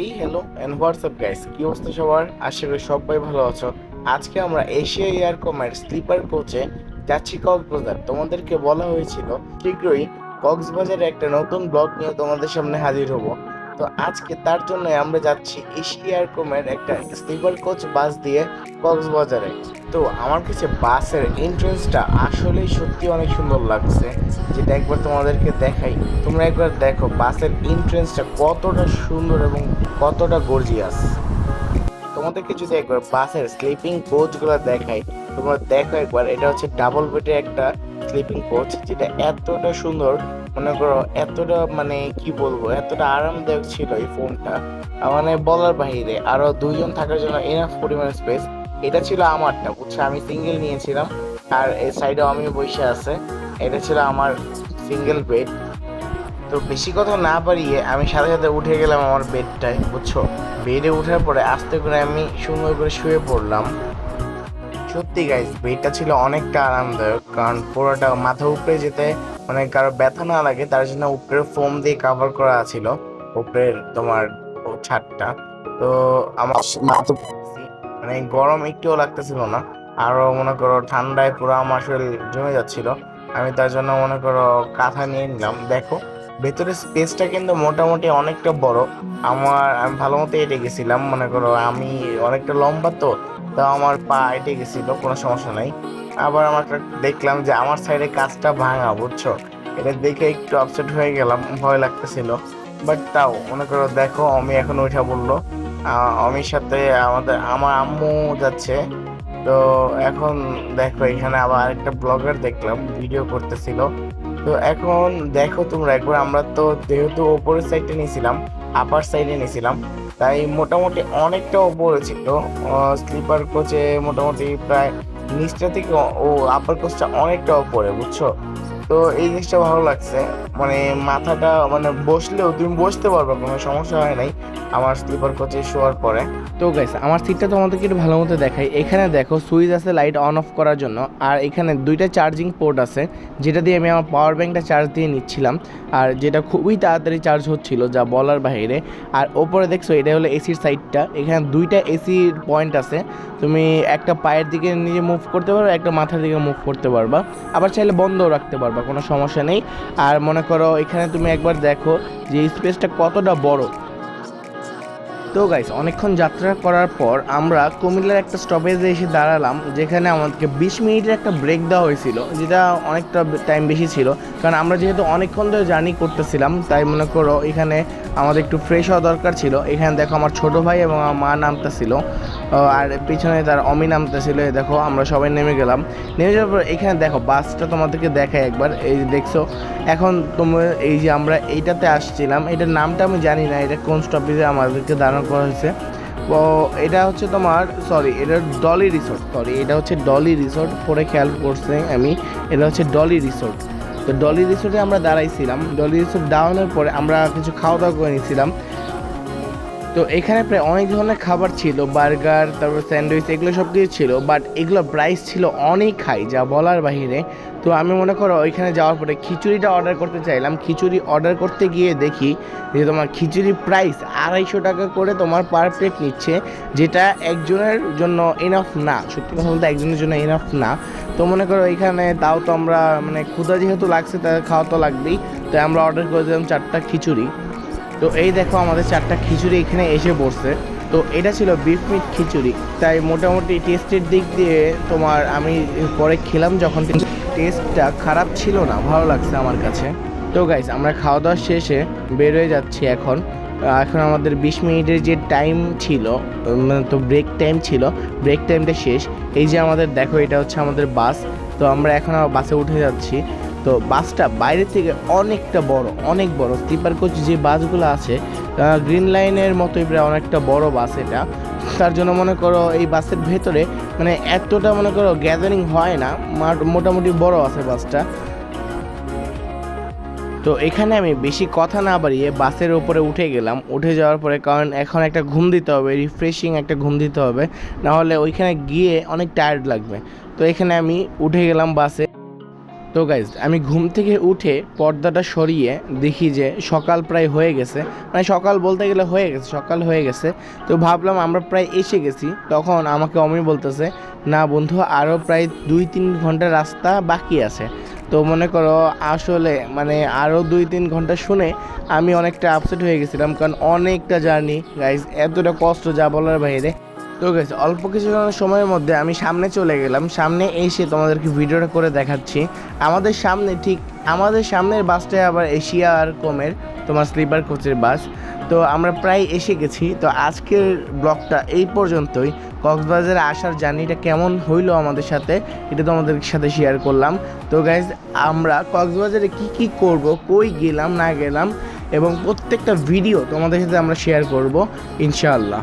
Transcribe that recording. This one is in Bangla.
এই হ্যালো এন্ড হোয়াটসঅ্যাপ গাইস, কি অবস্থা সবার? আশা করি সবাই ভালো আছো। আজকে আমরা এশিয়া এয়ারকমের স্লিপার কোচে যাচ্ছি কক্সবাজার। তোমাদেরকে বলা হয়েছিল শীঘ্রই কক্সবাজারে একটা নতুন ব্লগ নিয়ে তোমাদের সামনে হাজির হব। তো আজকে তার জন্য আমরা যাচ্ছি এশিয়া এয়ারকমের একটা স্লিপার কোচ বাস দিয়ে কক্সবাজারে। তো আমার কাছে বাসের এন্ট্রেন্সটা আসলেই সত্যি অনেক সুন্দর লাগছে, যেটা একবার তোমাদেরকে দেখাই। তোমরা একবার দেখো বাসের এন্ট্রেন্সটা কতটা সুন্দর এবং কতটা গর্জিয়াস। তোমাদেরকে যদি একবার বাসের স্লিপিং কোচগুলো দেখাই, তোমরা দেখো একবার, এটা হচ্ছে ডাবল বেডের একটা স্লিপিং কোচ, যেটা এতটা সুন্দর, মনে করো এতটা মানে কি বলবো, এতটা আরামদায়ক ছিল এই ফোনটা, মানে বলার বাহিরে। আরো দুইজন থাকার জন্য এনাফ পরিমাণ স্পেস। এটা ছিল আমারটা, বুঝছো, আমি সিঙ্গেল নিয়েছিলাম। আর এই সাইডে আমি বসে আছে, এটা ছিল আমার সিঙ্গেল বেড। তো বেশি কথা না বাড়িয়ে আমি সাথে সাথে উঠে গেলাম আমার বেডটায়, বুঝছো। বেডে ওঠার পরে আস্তে করে আমি সুন্দর করে শুয়ে পড়লাম। সত্যি গাইস, বেডটা ছিল অনেকটা আরামদায়ক, কারণ পুরোটা মাথা উপরে যেতে মানে কারো ব্যথা না লাগে তার জন্য উপরে ফোম দিয়ে কাভার করা ছিল, উপরের তোমার ছাদটা। তো আমার মাথা মানে গরম একটুও লাগতেছিল না, আরো মনে করো ঠান্ডায় পুরো আমার শরীর জমে যাচ্ছিল। আমি তার জন্য মনে করো কাঁথা নিয়ে নিলাম। দেখো ভেতরে স্পেসটা কিন্তু মোটামুটি অনেকটা বড়। আমি ভালো মতো এঁটে গেছিলাম, মনে করো আমি অনেকটা লম্বা, তো তাও আমার পা এঁটে গেছিল, কোনো সমস্যা নাই। আবার দেখলাম যে আমার সাইডে কাঁচটা ভাঙা, বুঝছো। এটা দেখে একটু আপসেট হয়ে গেলাম, ভয় লাগতেছিল। বাট তাও মনে করো দেখো আমি এখন উঠা বললো, অমির সাথে আমার আম্মু যাচ্ছে। তো এখন দেখো এখানে আবার আরেকটা ব্লগার দেখলাম ভিডিও করতেছিল। তো এখন দেখো তোমরা একবার, আমরা তো যেহেতু ওপরের সাইডে নিয়েছিলাম, আপার সাইডে নিয়েছিলাম, তাই মোটামুটি অনেকটা ওপরে ছিল। স্লিপার কোচে মোটামুটি প্রায় নিচটা থেকে ও আপার কোচটা অনেকটা ওপরে, বুঝছো। তো এই জিনিসটা ভালো লাগছে, মানে মাথাটা মানে বসলেও তুমি বসতে পারবে, কোনো সমস্যা হয় নাই আমার স্লিপার কোচে শোয়ার পরে। তো গাইস, আমার সিটটা তোমাদেরকে একটু ভালো মতো দেখাই। এখানে দেখো সুইচ আছে লাইট অন অফ করার জন্য, আর এখানে দুইটা চার্জিং পোর্ট আছে, যেটা দিয়ে আমি আমার পাওয়ার ব্যাঙ্কটা চার্জ দিয়ে নিচ্ছিলাম, আর যেটা খুবই তাড়াতাড়ি চার্জ হচ্ছিল, যা বলার বাইরে। আর ওপরে দেখছো এটা হলো এসির সাইডটা, এখানে দুইটা এসি পয়েন্ট আছে। তুমি একটা পায়ের দিকে নিজে মুভ করতে পারবে, একটা মাথার দিকে মুভ করতে পারবা, আবার চাইলে বন্ধও রাখতে পারবা, কোনো সমস্যা নেই। আর মনে করো এখানে তুমি একবার দেখো যে স্পেসটা কতটা বড়। তো গাইস, অনেকক্ষণ যাত্রা করার পর আমরা কুমিল্লার একটা স্টপেজে এসে দাঁড়ালাম, যেখানে আমাদেরকে 20 মিনিটের একটা ব্রেক দেওয়া হয়েছিল, যেটা অনেকটা টাইম বেশি ছিল, কারণ আমরা যেহেতু অনেকক্ষণ ধরে জার্নি করতেছিলাম, তাই মনে করো এখানে আমাদের একটু ফ্রেশ হওয়া দরকার ছিল। এখানে দেখো আমার ছোটো ভাই এবং আমার মা নামতেছিল, আর পিছনে তার অমি নামতেছিল। দেখো আমরা সবাই নেমে গেলাম। নেমে যাওয়ার পর এখানে দেখো বাসটা তোমাদেরকে দেখায় একবার, এই যে দেখছো। এখন তোমরা এই যে আমরা এইটাতে আসছিলাম, এটার নামটা আমি জানি না, এটা কোন স্টপেজে আমাদেরকে দাঁড়ানো করা হয়েছে। তো এটা হচ্ছে তোমার, সরি এটা ডলি রিসোর্ট, এটা হচ্ছে ডলি রিসোর্ট, পরে খেয়াল করছে আমি, এটা হচ্ছে ডলি রিসোর্ট। তো ডলি রিসোর্টে আমরা দাঁড়াইছিলাম। ডলি রিসোর্ট দাঁড়ানোর পরে আমরা কিছু খাওয়া দাওয়া করে নিয়েছিলাম। তো এখানে প্রায় অনেক ধরনের খাবার ছিল, বার্গার, তারপর স্যান্ডউইচ, এগুলো সব কিছু ছিল, বাট এগুলো প্রাইস ছিল অনেক হাই, যা বলার বাহিরে। তো আমি মনে করো ওইখানে যাওয়ার পরে খিচুড়িটা অর্ডার করতে চাইলাম। খিচুড়ি অর্ডার করতে গিয়ে দেখি যে তোমার খিচুড়ি প্রাইস 250 টাকা করে তোমার পার প্লেট নিচ্ছে, যেটা একজনের জন্য এনাফ না, সত্যি কথা বলতে একজনের জন্য এনাফ না। তো মনে করো এখানে তাও তো আমরা মানে ক্ষুধা যেহেতু লাগছে, তাদের খাওয়া তো লাগবেই, তাই আমরা অর্ডার করে দিলাম 4টা খিচুড়ি। তো এই দেখো আমাদের 4টা খিচুড়ি এখানে এসে পড়ছে। তো এটা ছিল বিফ মিট খিচুড়ি, তাই মোটামুটি টেস্টের দিক দিয়ে তোমার আমি পরে খেলাম যখন, টেস্টটা খারাপ ছিল না, ভালো লাগছে আমার কাছে। তো গাইস, আমরা খাওয়া দাওয়া শেষে বের হয়ে যাচ্ছি এখন। এখন আমাদের 20 মিনিটের যে টাইম ছিল, তো ব্রেক টাইম ছিল, ব্রেক টাইমটা শেষ। এই যে আমাদের দেখো, এটা হচ্ছে আমাদের বাস। তো আমরা এখন বাসে উঠে যাচ্ছি। তো বাসটা বাইরে থেকে অনেকটা বড়, অনেক বড়। স্লিপার কোচ যে বাসগুলো আছে, গ্রিন লাইনের মতোই প্রায় অনেকটা বড় বাস এটা। তার জন্য মনে করো এই বাসের ভেতরে মানে এতটা মনে করো গ্যাদারিং হয় না, মোটামুটি বড় আছে বাসটা। তো এখানে আমি বেশি কথা না বাড়িয়ে বাসের উপরে উঠে গেলাম। উঠে যাওয়ার পরে, কারণ এখন একটা ঘুম দিতে হবে, রিফ্রেশিং একটা ঘুম দিতে হবে, নাহলে ওইখানে গিয়ে অনেক টায়ার্ড লাগবে। তো এখানে আমি উঠে গেলাম বাসে। তো গাইজ আমি ঘুম থেকে উঠে পর্দাটা সরিয়ে দেখি যে সকাল প্রায় হয়ে গেছে, মানে সকাল বলতে গেলে হয়ে গেছে, সকাল হয়ে গেছে। তো ভাবলাম আমরা প্রায় এসে গেছি। তখন আমাকে অমি বলতেছে, না বন্ধু আরও প্রায় 2-3 ঘন্টা রাস্তা বাকি আছে। তো মনে করো আসলে মানে আরও 2-3 ঘন্টা শুনে আমি অনেকটা আপসেট হয়ে গেছিলাম, কারণ অনেকটা জার্নি গাইজ, এতটা কষ্ট যা বলার বাইরে। তো গেছে অল্প কিছু সময়ের মধ্যে আমি সামনে চলে গেলাম। সামনে এসে তোমাদেরকে ভিডিওটা করে দেখাচ্ছি। আমাদের সামনের বাসটায় আবার এশিয়া আর কমের তোমার স্লিপার কোচের বাস। তো আমরা প্রায় এসে গেছি। তো আজকের ব্লগটা এই পর্যন্তই। কক্সবাজারে আসার জার্নিটা কেমন হইলো আমাদের সাথে, এটা তোমাদের সাথে শেয়ার করলাম। তো গাইজ আমরা কক্সবাজারে কি করব, কই গেলাম না গেলাম, এবং প্রত্যেকটা ভিডিও তোমাদের সাথে আমরা শেয়ার করব ইনশাআল্লাহ।